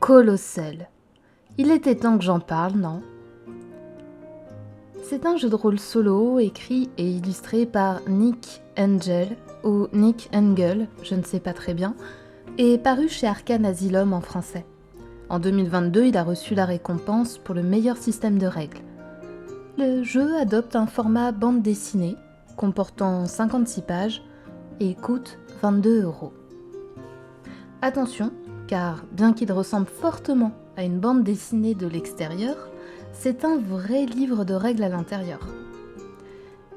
Colossal. Il était temps que j'en parle, non ? C'est un jeu de rôle solo écrit et illustré par Nick Engel, ou Nick Engel, je ne sais pas très bien, et paru chez Arcane Asylum en français. En 2022, il a reçu la récompense pour le meilleur système de règles. Le jeu adopte un format bande dessinée, comportant 56 pages, et coûte 22€. Attention, car bien qu'il ressemble fortement à une bande dessinée de l'extérieur, c'est un vrai livre de règles à l'intérieur.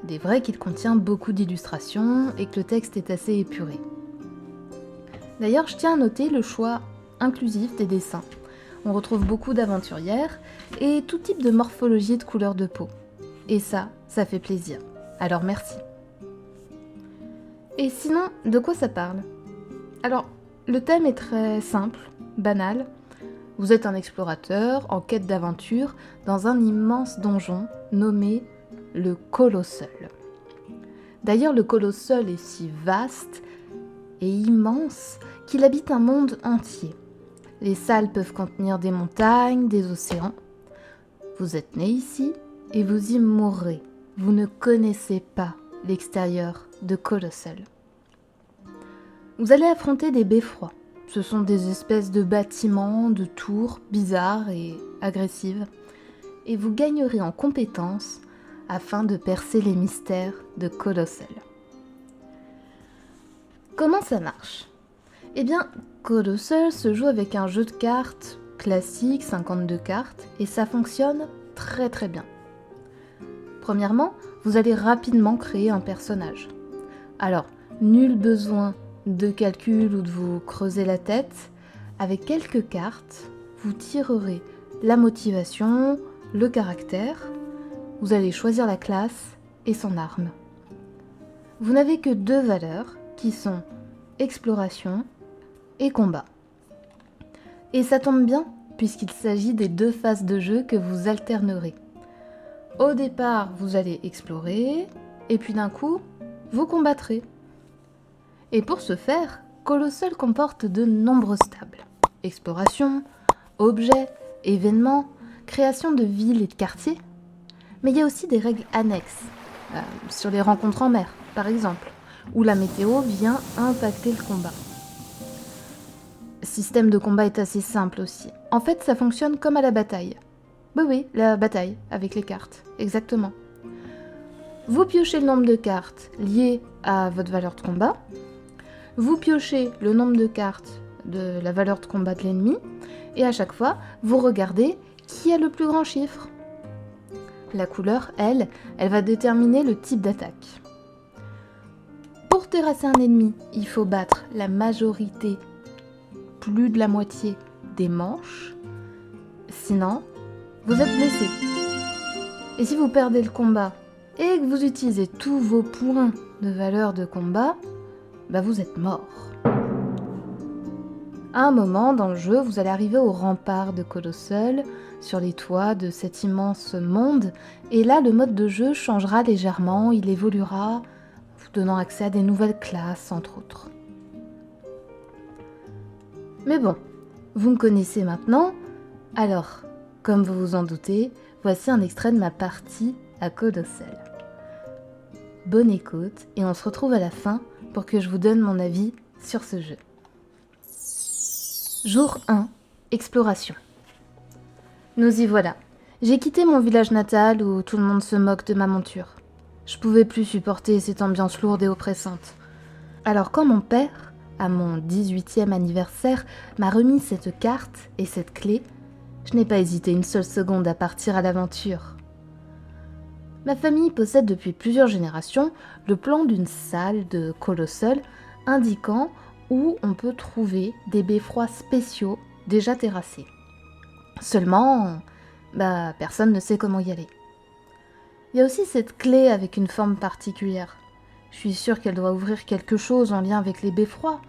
Il est vrai qu'il contient beaucoup d'illustrations et que le texte est assez épuré. D'ailleurs, je tiens à noter le choix inclusif des dessins. On retrouve beaucoup d'aventurières et tout type de morphologie et de couleur de peau. Et ça fait plaisir. Alors merci. Et sinon, de quoi ça parle ? Alors, le thème est très simple, banal. Vous êtes un explorateur en quête d'aventure dans un immense donjon nommé le Colossal. D'ailleurs, le Colossal est si vaste et immense qu'il habite un monde entier. Les salles peuvent contenir des montagnes, des océans. Vous êtes né ici et vous y mourrez. Vous ne connaissez pas l'extérieur de Colossal. Vous allez affronter des beffrois. Ce sont des espèces de bâtiments, de tours bizarres et agressives. Et vous gagnerez en compétences afin de percer les mystères de Colossal. Comment ça marche ? Eh bien, Colossal se joue avec un jeu de cartes classique, 52 cartes, et ça fonctionne très très bien. Premièrement, vous allez rapidement créer un personnage. Alors, nul besoin de calcul ou de vous creuser la tête. Avec quelques cartes, vous tirerez la motivation, le caractère. Vous allez choisir la classe et son arme. Vous n'avez que 2 valeurs qui sont exploration et combat. Et ça tombe bien puisqu'il s'agit des 2 phases de jeu que vous alternerez. Au départ, vous allez explorer et puis d'un coup, vous combattrez. Et pour ce faire, Colossal comporte de nombreuses tables. Exploration, objets, événements, création de villes et de quartiers. Mais il y a aussi des règles annexes, sur les rencontres en mer, par exemple, où la météo vient impacter le combat. Le système de combat est assez simple aussi. En fait, ça fonctionne comme à la bataille. Oui, la bataille, avec les cartes, exactement. Vous piochez le nombre de cartes liées à votre valeur de combat. Vous piochez le nombre de cartes de la valeur de combat de l'ennemi, et à chaque fois, vous regardez qui a le plus grand chiffre. La couleur, elle va déterminer le type d'attaque. Pour terrasser un ennemi, il faut battre la majorité, plus de la moitié des manches, sinon, vous êtes blessé. Et si vous perdez le combat et que vous utilisez tous vos points de valeur de combat, vous êtes mort. À un moment dans le jeu, vous allez arriver au rempart de Colossal, sur les toits de cet immense monde, et là le mode de jeu changera légèrement, il évoluera, vous donnant accès à des nouvelles classes entre autres. Mais bon, vous me connaissez maintenant, alors, comme vous vous en doutez, voici un extrait de ma partie à Colossal. Bonne écoute, et on se retrouve à la fin pour que je vous donne mon avis sur ce jeu. Jour 1, exploration. Nous y voilà. J'ai quitté mon village natal où tout le monde se moque de ma monture. Je pouvais plus supporter cette ambiance lourde et oppressante. Alors quand mon père, à mon 18e anniversaire, m'a remis cette carte et cette clé, je n'ai pas hésité une seule seconde à partir à l'aventure. Ma famille possède depuis plusieurs générations le plan d'une salle de Colossal indiquant où on peut trouver des beffrois spéciaux déjà terrassés. Seulement, personne ne sait comment y aller. Il y a aussi cette clé avec une forme particulière. Je suis sûre qu'elle doit ouvrir quelque chose en lien avec les beffrois.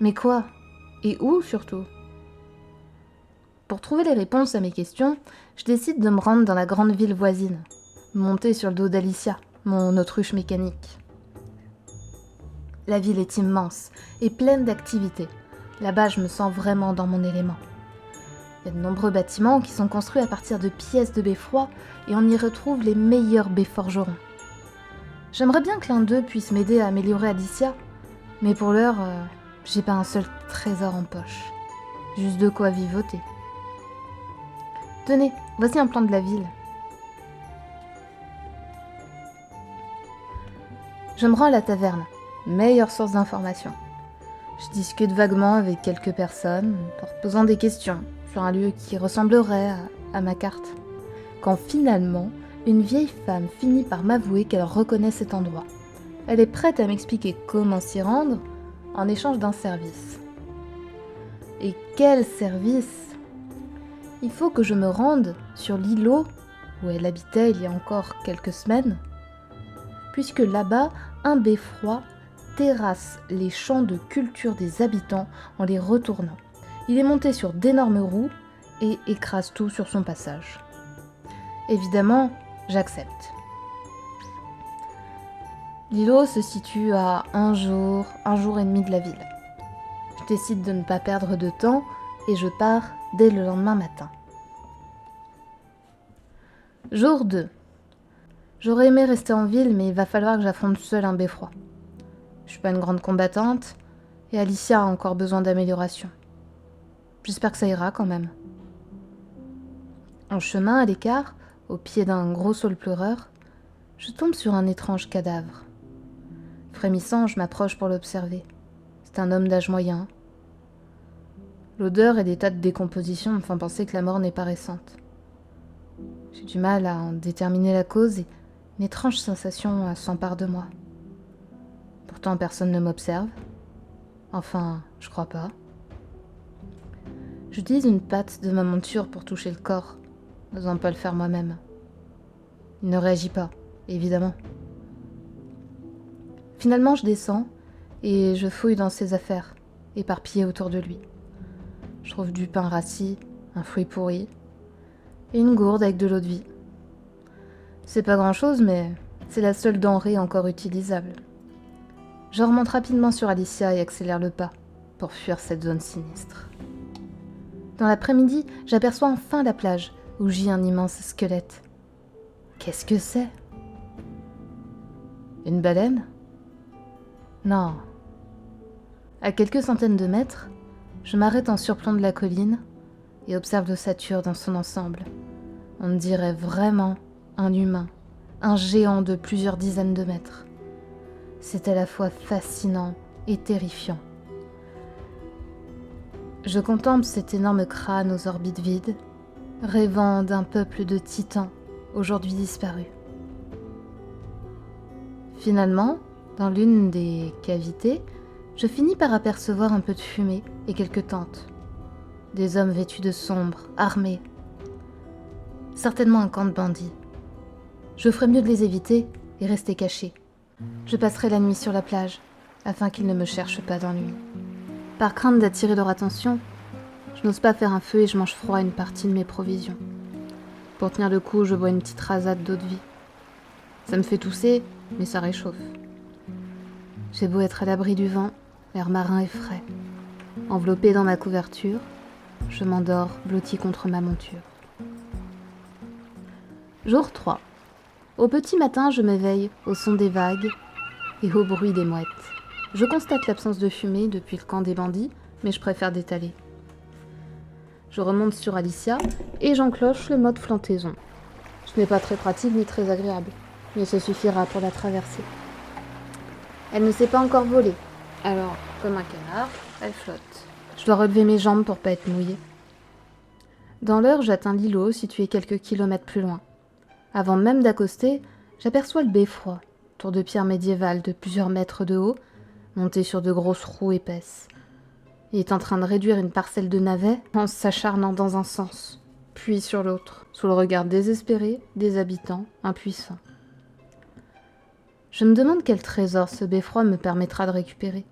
Mais quoi ? Et où surtout ? Pour trouver les réponses à mes questions, je décide de me rendre dans la grande ville voisine, monter sur le dos d'Alicia, mon autruche mécanique. La ville est immense et pleine d'activités. Là-bas, je me sens vraiment dans mon élément. Il y a de nombreux bâtiments qui sont construits à partir de pièces de beffroi et on y retrouve les meilleurs befforgerons. J'aimerais bien que l'un d'eux puisse m'aider à améliorer Alicia, mais pour l'heure, j'ai pas un seul trésor en poche. Juste de quoi vivoter. Tenez, voici un plan de la ville. Je me rends à la taverne, meilleure source d'information. Je discute vaguement avec quelques personnes, leur posant des questions sur un lieu qui ressemblerait à ma carte. Quand finalement, une vieille femme finit par m'avouer qu'elle reconnaît cet endroit. Elle est prête à m'expliquer comment s'y rendre en échange d'un service. Et quel service! Il faut que je me rende sur l'îlot où elle habitait il y a encore quelques semaines, puisque là-bas, un beffroi terrasse les champs de culture des habitants en les retournant. Il est monté sur d'énormes roues et écrase tout sur son passage. Évidemment, j'accepte. L'îlot se situe à un jour et demi de la ville. Je décide de ne pas perdre de temps et je pars dès le lendemain matin. Jour 2. J'aurais aimé rester en ville, mais il va falloir que j'affronte seule un beffroi. Je suis pas une grande combattante, et Alicia a encore besoin d'amélioration. J'espère que ça ira quand même. En chemin, à l'écart, au pied d'un gros saule pleureur, je tombe sur un étrange cadavre. Frémissant, je m'approche pour l'observer. C'est un homme d'âge moyen. L'odeur et l'état de décomposition me font penser que la mort n'est pas récente. J'ai du mal à en déterminer la cause et une étrange sensation s'empare de moi. Pourtant, personne ne m'observe. Enfin, je crois pas. J'utilise une patte de ma monture pour toucher le corps, n'osant pas le faire moi-même. Il ne réagit pas, évidemment. Finalement, je descends et je fouille dans ses affaires, éparpillées autour de lui. Je trouve du pain rassis, un fruit pourri et une gourde avec de l'eau de vie. C'est pas grand-chose, mais c'est la seule denrée encore utilisable. Je remonte rapidement sur Alicia et accélère le pas pour fuir cette zone sinistre. Dans l'après-midi, j'aperçois enfin la plage où gît un immense squelette. Qu'est-ce que c'est? Une baleine? Non. À quelques centaines de mètres, je m'arrête en surplomb de la colline et observe l'ossature dans son ensemble. On dirait vraiment un humain, un géant de plusieurs dizaines de mètres. C'est à la fois fascinant et terrifiant. Je contemple cet énorme crâne aux orbites vides, rêvant d'un peuple de titans aujourd'hui disparus. Finalement, dans l'une des cavités, je finis par apercevoir un peu de fumée et quelques tentes. Des hommes vêtus de sombre, armés. Certainement un camp de bandits. Je ferais mieux de les éviter et rester caché. Je passerai la nuit sur la plage, afin qu'ils ne me cherchent pas d'ennui. Par crainte d'attirer leur attention, je n'ose pas faire un feu et je mange froid une partie de mes provisions. Pour tenir le coup, je bois une petite rasade d'eau de vie. Ça me fait tousser, mais ça réchauffe. J'ai beau être à l'abri du vent, l'air marin est frais. Enveloppé dans ma couverture, je m'endors blotti contre ma monture. Jour 3. Au petit matin, je m'éveille au son des vagues et au bruit des mouettes. Je constate l'absence de fumée depuis le camp des bandits, mais je préfère détaler. Je remonte sur Alicia et j'enclenche le mode flantaison. Ce n'est pas très pratique ni très agréable, mais ça suffira pour la traverser. Elle ne sait pas encore voler, alors, comme un canard, elle flotte. Je dois relever mes jambes pour pas être mouillée. Dans l'heure, j'atteins l'îlot situé quelques kilomètres plus loin. Avant même d'accoster, j'aperçois le beffroi, tour de pierre médiévale de plusieurs mètres de haut, monté sur de grosses roues épaisses. Il est en train de réduire une parcelle de navets en s'acharnant dans un sens, puis sur l'autre, sous le regard désespéré des habitants impuissants. Je me demande quel trésor ce beffroi me permettra de récupérer,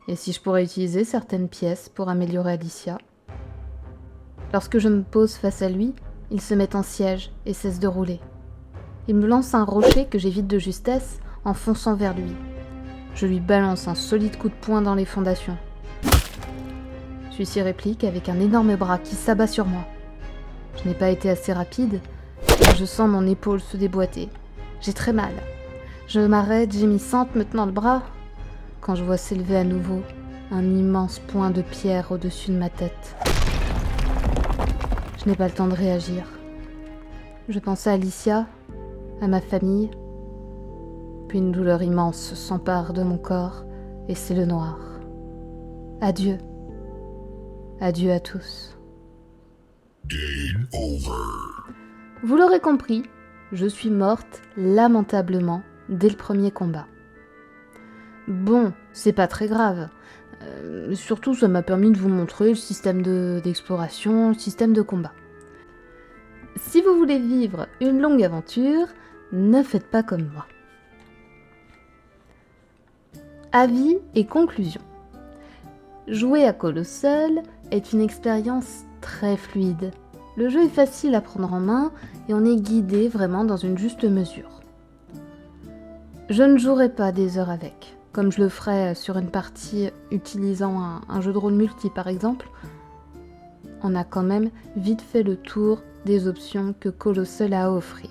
et si je pourrais utiliser certaines pièces pour améliorer Alicia. Lorsque je me pose face à lui, il se met en siège et cesse de rouler. Il me lance un rocher que j'évite de justesse en fonçant vers lui. Je lui balance un solide coup de poing dans les fondations. Celui-ci réplique avec un énorme bras qui s'abat sur moi. Je n'ai pas été assez rapide, et je sens mon épaule se déboîter. J'ai très mal. Je m'arrête, gémissante, me tenant le bras, quand je vois s'élever à nouveau un immense point de pierre au-dessus de ma tête. Je n'ai pas le temps de réagir. Je pense à Alicia, à ma famille, puis une douleur immense s'empare de mon corps et c'est le noir. Adieu. Adieu à tous. Game over. Vous l'aurez compris, je suis morte lamentablement dès le premier combat. Bon, c'est pas très grave. Surtout, ça m'a permis de vous montrer le système d'exploration, le système de combat. Si vous voulez vivre une longue aventure, ne faites pas comme moi. Avis et conclusion. Jouer à Colossal est une expérience très fluide. Le jeu est facile à prendre en main et on est guidé vraiment dans une juste mesure. Je ne jouerai pas des heures avec, comme je le ferais sur une partie utilisant un jeu de rôle multi par exemple. On a quand même vite fait le tour des options que Colossal a à offrir.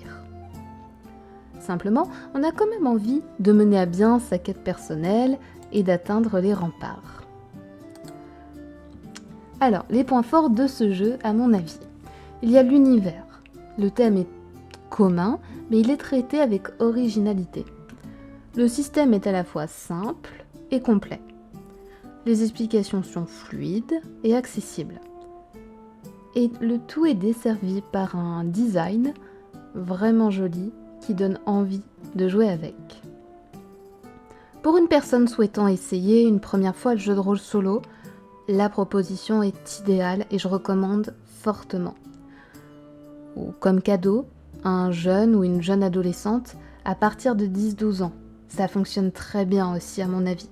Simplement, on a quand même envie de mener à bien sa quête personnelle et d'atteindre les remparts. Alors, les points forts de ce jeu, à mon avis. Il y a l'univers. Le thème est commun, mais il est traité avec originalité. Le système est à la fois simple et complet. Les explications sont fluides et accessibles. Et le tout est desservi par un design vraiment joli qui donne envie de jouer avec. Pour une personne souhaitant essayer une première fois le jeu de rôle solo, la proposition est idéale et je recommande fortement. Ou comme cadeau, un jeune ou une jeune adolescente à partir de 10-12 ans. Ça fonctionne très bien aussi à mon avis.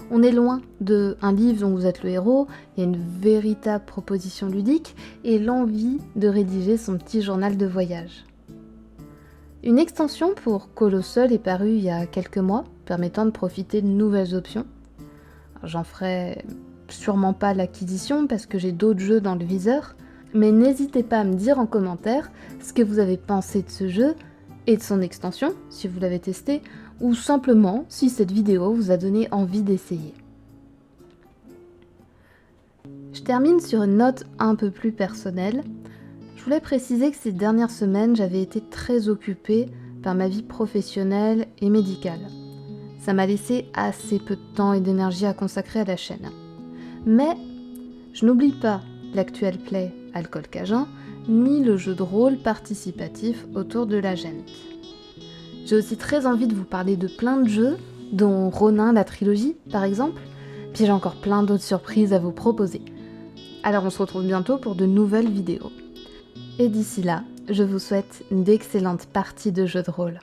On est loin d'un livre dont vous êtes le héros, il y a une véritable proposition ludique et l'envie de rédiger son petit journal de voyage. Une extension pour Colossal est parue il y a quelques mois, permettant de profiter de nouvelles options. J'en ferai sûrement pas l'acquisition parce que j'ai d'autres jeux dans le viseur, mais n'hésitez pas à me dire en commentaire ce que vous avez pensé de ce jeu et de son extension, si vous l'avez testé, ou simplement si cette vidéo vous a donné envie d'essayer. Je termine sur une note un peu plus personnelle. Je voulais préciser que ces dernières semaines, j'avais été très occupée par ma vie professionnelle et médicale. Ça m'a laissé assez peu de temps et d'énergie à consacrer à la chaîne. Mais je n'oublie pas l'actuel play Alcool Cajun, ni le jeu de rôle participatif autour de la Gente. J'ai aussi très envie de vous parler de plein de jeux, dont Ronin la trilogie par exemple, puis j'ai encore plein d'autres surprises à vous proposer. Alors on se retrouve bientôt pour de nouvelles vidéos. Et d'ici là, je vous souhaite d'excellentes parties de jeux de rôle.